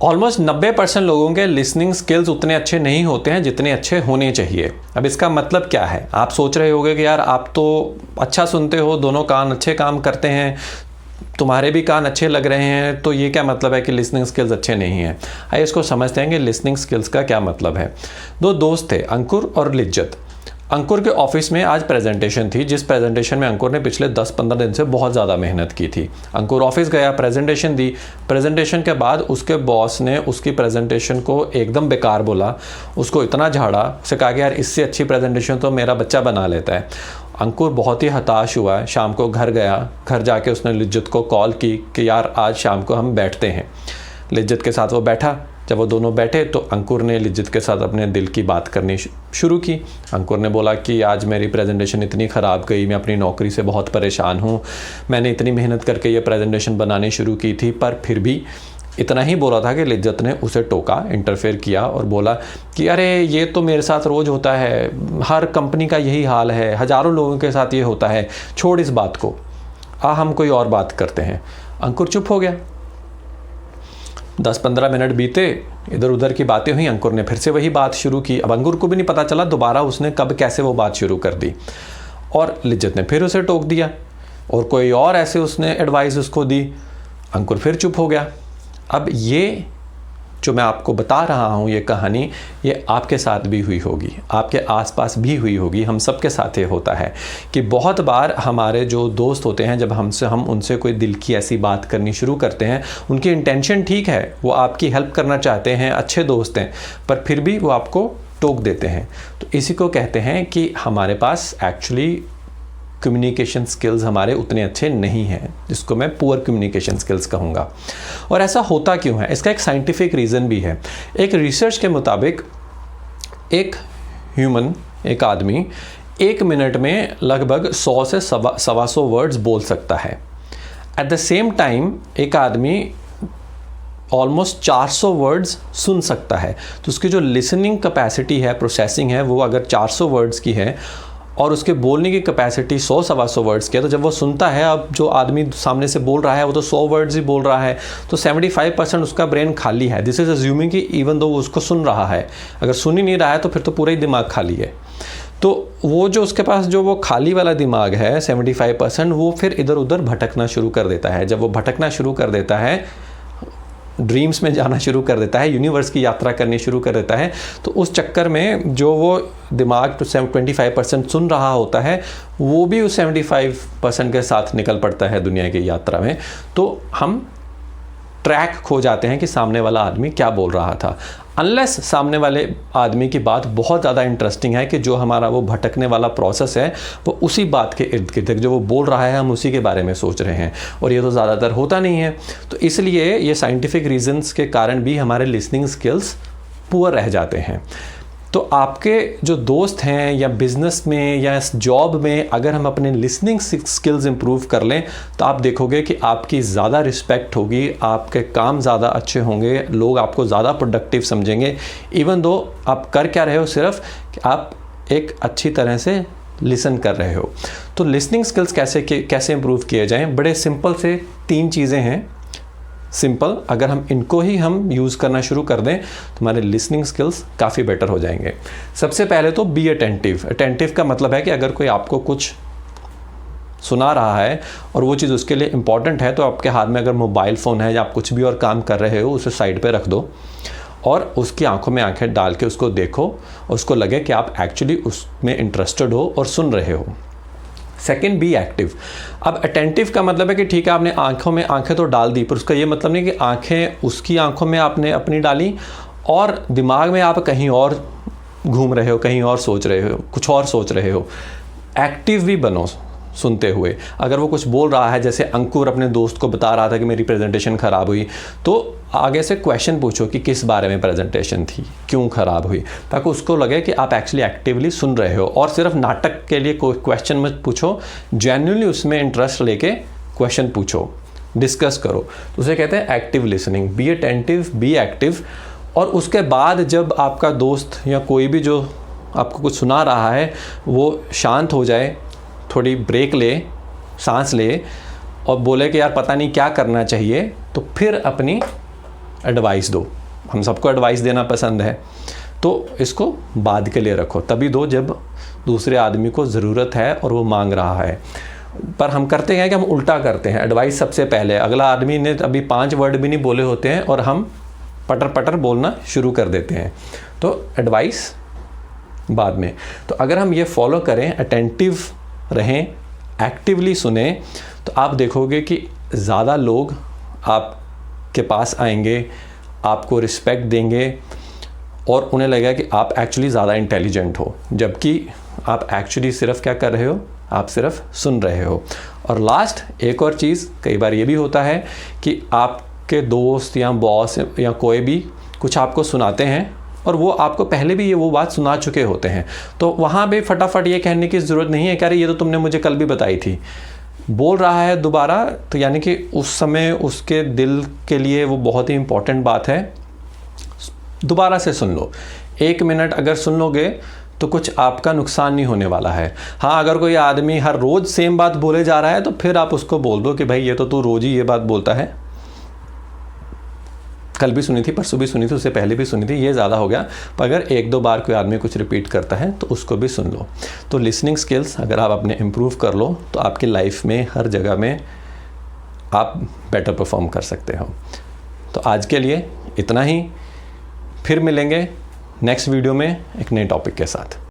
Almost 90% लोगों के listening skills उतने अच्छे नहीं होते हैं जितने अच्छे होने चाहिए। अब इसका मतलब क्या है? आप सोच रहे होंगे कि यार आप तो अच्छा सुनते हो, दोनों कान अच्छे काम करते हैं, तुम्हारे भी कान अच्छे लग रहे हैं, तो ये क्या मतलब है कि लिसनिंग स्किल्स अच्छे नहीं हैं? आइए इसको समझते हैं कि लिसनिंग स्किल्स का क्या मतलब है। दो दोस्त थे, अंकुर और लिज्जत। अंकुर के ऑफिस में आज प्रेजेंटेशन थी, जिस प्रेजेंटेशन में अंकुर ने पिछले 10-15 दिन से बहुत ज़्यादा मेहनत की थी। अंकुर ऑफिस गया, प्रेजेंटेशन दी। प्रेजेंटेशन के बाद उसके बॉस ने उसकी प्रेजेंटेशन को एकदम बेकार बोला, उसको इतना झाड़ा, उसे कहा कि यार इससे अच्छी प्रेजेंटेशन तो मेरा बच्चा बना लेता है। अंकुर बहुत ही हताश हुआ, शाम को घर गया। घर जाके उसने लिज्जत को कॉल की कि यार आज शाम को हम बैठते हैं। लिज्जत के साथ वो बैठा। जब वो दोनों बैठे तो अंकुर ने लिज्जत के साथ अपने दिल की बात करनी शुरू की। अंकुर ने बोला कि आज मेरी प्रेजेंटेशन इतनी ख़राब गई, मैं अपनी नौकरी से बहुत परेशान हूँ, मैंने इतनी मेहनत करके ये प्रेजेंटेशन बनानी शुरू की थी, पर फिर भी इतना ही बोला था कि लिज्जत ने उसे टोका, इंटरफेयर किया और बोला कि अरे ये तो मेरे साथ रोज़ होता है, हर कंपनी का यही हाल है, हज़ारों लोगों के साथ ये होता है, छोड़ इस बात को, हम कोई और बात करते हैं। अंकुर चुप हो गया। 10-15 मिनट बीते, इधर उधर की बातें हुई, अंकुर ने फिर से वही बात शुरू की। अब अंकुर को भी नहीं पता चला दोबारा उसने कब कैसे वो बात शुरू कर दी, और लिज्जत ने फिर उसे टोक दिया और कोई और ऐसे उसने एडवाइस उसको दी। अंकुर फिर चुप हो गया। अब ये जो मैं आपको बता रहा हूँ, ये कहानी, ये आपके साथ भी हुई होगी, आपके आसपास भी हुई होगी, हम सबके साथ ये होता है कि बहुत बार हमारे जो दोस्त होते हैं, जब हम उनसे कोई दिल की ऐसी बात करनी शुरू करते हैं, उनकी इंटेंशन ठीक है, वो आपकी हेल्प करना चाहते हैं, अच्छे दोस्त हैं, पर फिर भी वो आपको टोक देते हैं। तो इसी को कहते हैं कि हमारे पास एक्चुअली कम्युनिकेशन स्किल्स हमारे उतने अच्छे नहीं हैं, जिसको मैं पुअर कम्युनिकेशन स्किल्स कहूँगा। और ऐसा होता क्यों है? इसका एक साइंटिफिक रीज़न भी है। एक रिसर्च के मुताबिक एक ह्यूमन, एक आदमी 1 मिनट में लगभग 100 से 125 वर्ड्स बोल सकता है। एट द सेम टाइम एक आदमी ऑलमोस्ट 400 वर्ड्स सुन सकता है। तो उसकी जो लिसनिंग कैपेसिटी है, प्रोसेसिंग है, वो अगर 400 वर्ड्स की है और उसके बोलने की कैपेसिटी 100-125 वर्ड्स की है, तो जब वो सुनता है, अब जो आदमी सामने से बोल रहा है वो तो 100 वर्ड्स ही बोल रहा है, तो 75% उसका ब्रेन खाली है। दिस इज़ अज्यूमिंग कि इवन दो वो उसको सुन रहा है, अगर सुन ही नहीं रहा है तो फिर तो पूरा ही दिमाग खाली है। तो वो जो उसके पास जो वो खाली वाला दिमाग है 75%, वो फिर इधर उधर भटकना शुरू कर देता है। जब वो भटकना शुरू कर देता है, ड्रीम्स में जाना शुरू कर देता है, यूनिवर्स की यात्रा करनी शुरू कर देता है, तो उस चक्कर में जो वो दिमाग 25% सुन रहा होता है, वो भी उस 75% के साथ निकल पड़ता है दुनिया की यात्रा में। तो हम ट्रैक खो जाते हैं कि सामने वाला आदमी क्या बोल रहा था, अनलेस सामने वाले आदमी की बात बहुत ज़्यादा इंटरेस्टिंग है कि जो हमारा वो भटकने वाला प्रोसेस है वो उसी बात के इर्द गिर्द, जो वो बोल रहा है हम उसी के बारे में सोच रहे हैं, और ये तो ज़्यादातर होता नहीं है। तो इसलिए ये साइंटिफिक रीजंस के कारण भी हमारे लिसनिंग स्किल्स पुअर रह जाते हैं। तो आपके जो दोस्त हैं या बिज़नेस में या इस जॉब में, अगर हम अपने लिसनिंग स्किल्स इंप्रूव कर लें तो आप देखोगे कि आपकी ज़्यादा रिस्पेक्ट होगी, आपके काम ज़्यादा अच्छे होंगे, लोग आपको ज़्यादा प्रोडक्टिव समझेंगे, इवन दो आप कर क्या रहे हो, सिर्फ कि आप एक अच्छी तरह से लिसन कर रहे हो। तो लिसनिंग स्किल्स कैसे इंप्रूव किए जाएँ? बड़े सिंपल से 3 चीज़ें हैं, सिंपल, अगर हम इनको ही हम यूज़ करना शुरू कर दें तो हमारे लिसनिंग स्किल्स काफ़ी बेटर हो जाएंगे। सबसे पहले तो बी अटेंटिव। अटेंटिव का मतलब है कि अगर कोई आपको कुछ सुना रहा है और वो चीज़ उसके लिए इम्पॉर्टेंट है, तो आपके हाथ में अगर मोबाइल फ़ोन है या आप कुछ भी और काम कर रहे हो, उसे साइड पे रख दो और उसकी आंखों में आंखें डाल के उसको देखो और उसको लगे कि आप एक्चुअली उसमें इंटरेस्टेड हो और सुन रहे हो। Second, be active. अब अटेंटिव का मतलब है कि ठीक है, आपने आंखों में आंखें तो डाल दी, पर उसका ये मतलब नहीं कि आंखें उसकी आंखों में आपने अपनी डाली और दिमाग में आप कहीं और घूम रहे हो, कहीं और सोच रहे हो, कुछ और सोच रहे हो। एक्टिव भी बनो सुनते हुए। अगर वो कुछ बोल रहा है, जैसे अंकुर अपने दोस्त को बता रहा था कि मेरी प्रेजेंटेशन ख़राब हुई, तो आगे से क्वेश्चन पूछो कि किस बारे में प्रेजेंटेशन थी, क्यों ख़राब हुई, ताकि उसको लगे कि आप एक्चुअली एक्टिवली सुन रहे हो। और सिर्फ नाटक के लिए कोई क्वेश्चन मत पूछो, जेन्युइनली उसमें इंटरेस्ट लेके क्वेश्चन पूछो, डिस्कस करो। तो उसे कहते हैं active listening. Be attentive, be active. और उसके बाद जब आपका दोस्त या कोई भी जो आपको कुछ सुना रहा है वो शांत हो जाए, थोड़ी ब्रेक ले, सांस ले और बोले कि यार पता नहीं क्या करना चाहिए, तो फिर अपनी एडवाइस दो, हम सबको एडवाइस देना पसंद है, तो इसको बाद के लिए रखो, तभी दो जब दूसरे आदमी को ज़रूरत है और वो मांग रहा है। पर हम करते हैं कि हम उल्टा करते हैं, एडवाइस सबसे पहले, अगला आदमी ने अभी 5 वर्ड भी नहीं बोले होते हैं और हम पटर पटर बोलना शुरू कर देते हैं, तो एडवाइस बाद में। तो अगर हम ये फॉलो करें, अटेंटिव रहें, एक्टिवली सुने, तो आप देखोगे कि ज़्यादा लोग आपके पास आएंगे, आपको रिस्पेक्ट देंगे और उन्हें लगेगा कि आप एक्चुअली ज़्यादा इंटेलिजेंट हो, जबकि आप एक्चुअली सिर्फ क्या कर रहे हो, आप सिर्फ सुन रहे हो। और लास्ट एक और चीज़, कई बार ये भी होता है कि आपके दोस्त या बॉस या कोई भी कुछ आपको सुनाते हैं और वो आपको पहले भी वो बात सुना चुके होते हैं, तो वहाँ पे फटाफट ये कहने की ज़रूरत नहीं है कि अरे ये तो तुमने मुझे कल भी बताई थी। बोल रहा है दोबारा, तो यानी कि उस समय उसके दिल के लिए वो बहुत ही इम्पोर्टेंट बात है, दोबारा से सुन लो। 1 मिनट अगर सुन लोगे तो कुछ आपका नुकसान नहीं होने वाला है। हाँ, अगर कोई आदमी हर रोज़ सेम बात बोले जा रहा है तो फिर आप उसको बोल दो कि भाई ये तो तू रोज़ ही ये बात बोलता है, कल भी सुनी थी, परसों भी सुनी थी, उससे पहले भी सुनी थी, ये ज़्यादा हो गया। पर अगर 1-2 बार कोई आदमी कुछ रिपीट करता है तो उसको भी सुन लो। तो लिसनिंग स्किल्स अगर आप अपने इम्प्रूव कर लो तो आपकी लाइफ में हर जगह में आप बेटर परफॉर्म कर सकते हो। तो आज के लिए इतना ही, फिर मिलेंगे नेक्स्ट वीडियो में एक नए टॉपिक के साथ।